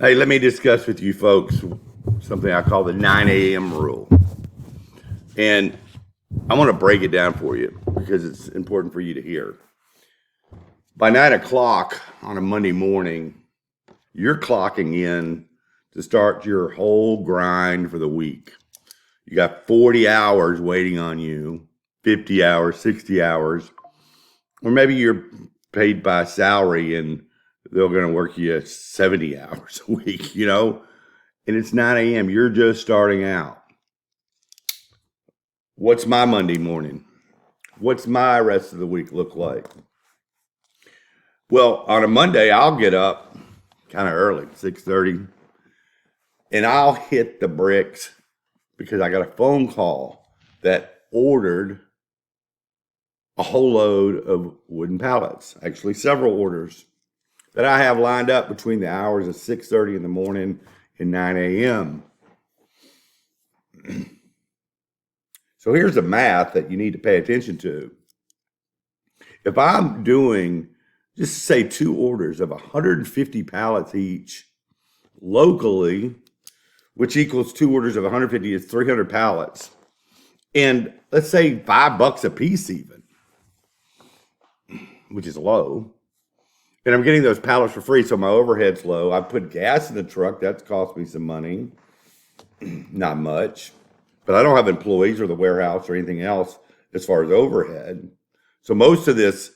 Hey, let me discuss with you folks something I call the 9 a.m. rule. And I want to break it down for you because it's important for you to hear. By 9 o'clock on a Monday morning, you're clocking in to start your whole grind for the week. You got 40 hours waiting on you, 50 hours, 60 hours, or maybe you're paid by salary and they're going to work you 70 hours a week, and it's 9 a.m. You're just starting out. What's my Monday morning? What's my rest of the week look like? Well, on a Monday, I'll get up kind of early, 6:30, and I'll hit the bricks because I got a phone call that ordered a whole load of wooden pallets, actually several orders that I have lined up between the hours of 6:30 in the morning and 9 a.m. So here's the math that you need to pay attention to. If I'm doing, just say 2 orders of 150 pallets each locally, which equals 2 orders of 150 is 300 pallets. And let's say $5 a piece even, which is low. And I'm getting those pallets for free, so my overhead's low. I put gas in the truck. That's cost me some money. Not much. But I don't have employees or the warehouse or anything else as far as overhead. So most of this,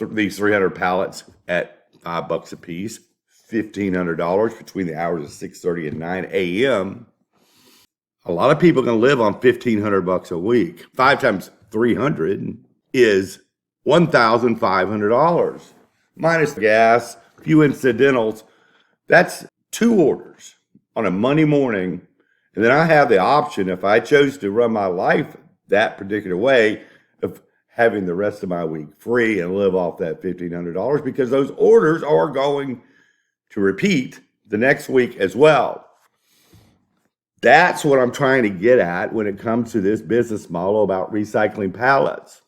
these 300 pallets at $5 a piece, $1,500 between the hours of 6:30 and 9 a.m. A lot of people can live on $1,500 a week. 5 times 300 is $1,500. Minus gas, a few incidentals. That's 2 orders on a Monday morning. And then I have the option, if I chose to run my life that particular way, of having the rest of my week free and live off that $1,500 because those orders are going to repeat the next week as well. That's what I'm trying to get at when it comes to this business model about recycling pallets.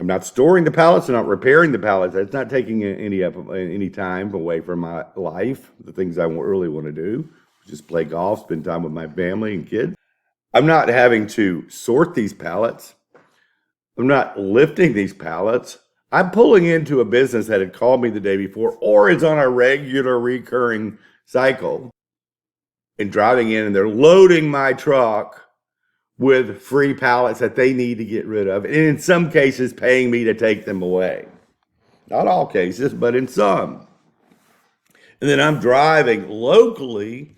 I'm not storing the pallets. I'm not repairing the pallets. That's not taking any time away from my life, the things I really want to do. Just play golf, spend time with my family and kids. I'm not having to sort these pallets. I'm not lifting these pallets. I'm pulling into a business that had called me the day before or is on a regular recurring cycle and driving in, and they're loading my truck with free pallets that they need to get rid of, and in some cases paying me to take them away. Not all cases, but in some. And then I'm driving locally,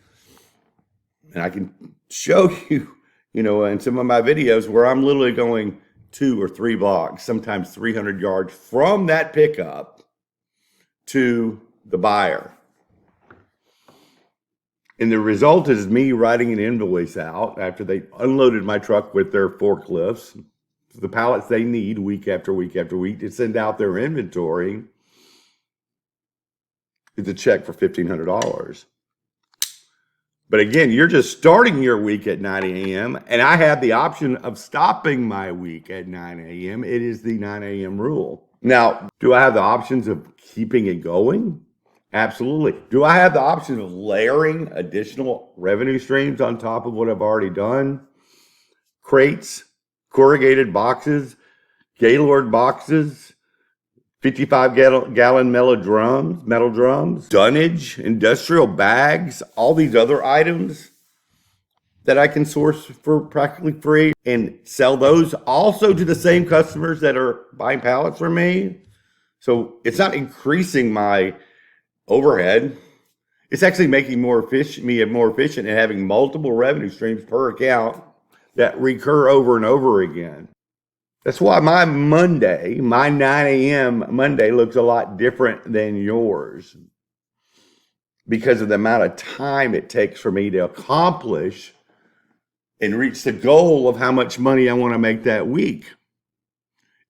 and I can show you, in some of my videos where I'm literally going 2 or 3 blocks, sometimes 300 yards from that pickup to the buyer. And the result is me writing an invoice out after they unloaded my truck with their forklifts, the pallets they need week after week after week to send out their inventory. It's a check for $1,500. But again, you're just starting your week at 9 a.m. and I have the option of stopping my week at 9 a.m. It is the 9 a.m. rule. Now, do I have the options of keeping it going? Absolutely. Do I have the option of layering additional revenue streams on top of what I've already done? Crates, corrugated boxes, Gaylord boxes, 55-gallon metal drums, dunnage, industrial bags, all these other items that I can source for practically free and sell those also to the same customers that are buying pallets from me. So it's not increasing my overhead. It's actually making me more efficient and having multiple revenue streams per account that recur over and over again. That's why my 9 a.m. Monday looks a lot different than yours because of the amount of time it takes for me to accomplish and reach the goal of how much money I want to make that week.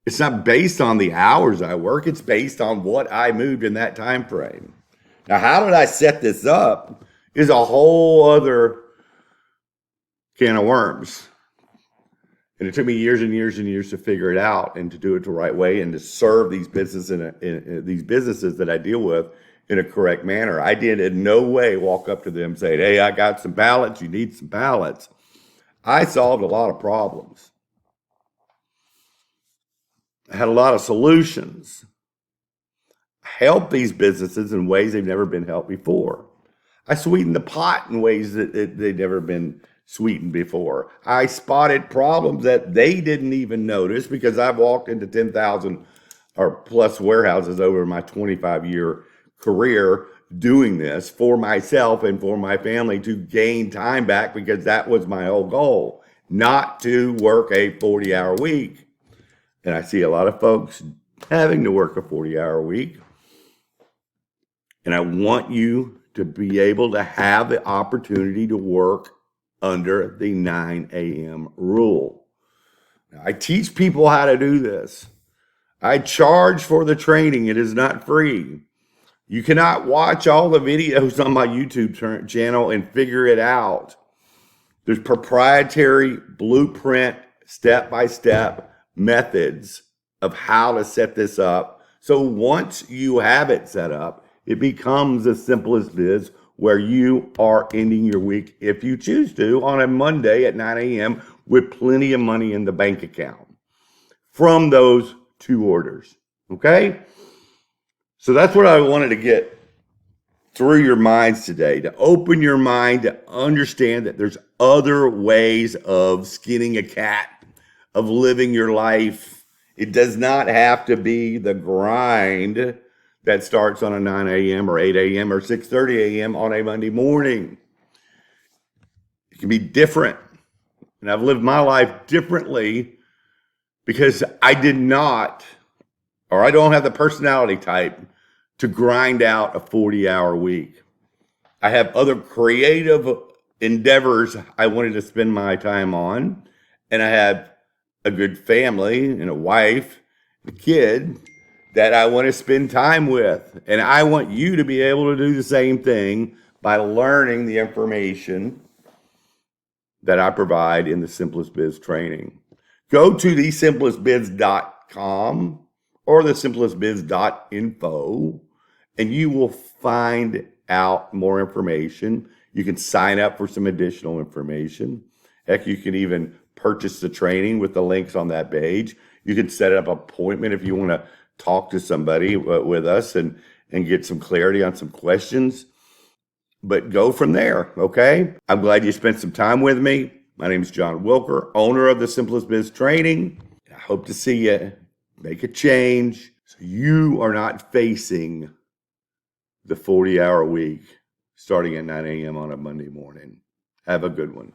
It's not based on the hours I work. It's based on what I moved in that time frame. Now, how did I set this up is a whole other can of worms. And it took me years and years and years to figure it out and to do it the right way and to serve these businesses that I deal with in a correct manner. I did in no way walk up to them saying, hey, I got some ballots. You need some ballots. I solved a lot of problems. I had a lot of solutions. Help these businesses in ways they've never been helped before. I sweetened the pot in ways that they've never been sweetened before. I spotted problems that they didn't even notice because I've walked into 10,000 or plus warehouses over my 25-year career doing this for myself and for my family to gain time back, because that was my whole goal, not to work a 40-hour week. And I see a lot of folks having to work a 40-hour week. And I want you to be able to have the opportunity to work under the 9 a.m. rule. Now, I teach people how to do this. I charge for the training. It is not free. You cannot watch all the videos on my YouTube channel and figure it out. There's proprietary blueprint, step-by-step methods of how to set this up. So once you have it set up, it becomes the simplest biz, where you are ending your week, if you choose to, on a Monday at 9 a.m. with plenty of money in the bank account from those 2 orders. Okay? So that's what I wanted to get through your minds today, to open your mind to understand that there's other ways of skinning a cat, of living your life. It does not have to be the grind that starts on a 9 a.m. or 8 a.m. or 6:30 a.m. on a Monday morning. It can be different. And I've lived my life differently because I did not, or I don't have the personality type to grind out a 40-hour week. I have other creative endeavors I wanted to spend my time on. And I have a good family and a wife, a kid that I want to spend time with. And I want you to be able to do the same thing by learning the information that I provide in the Simplest Biz training. Go to thesimplestbiz.com or thesimplestbiz.info, and you will find out more information. You can sign up for some additional information. Heck, you can even purchase the training with the links on that page. You can set up an appointment if you want to talk to somebody with us and get some clarity on some questions. But go from there, okay? I'm glad you spent some time with me. My name is John Wilker, owner of the Simplest Biz Training. I hope to see you make a change so you are not facing the 40-hour week starting at 9 a.m. on a Monday morning. Have a good one.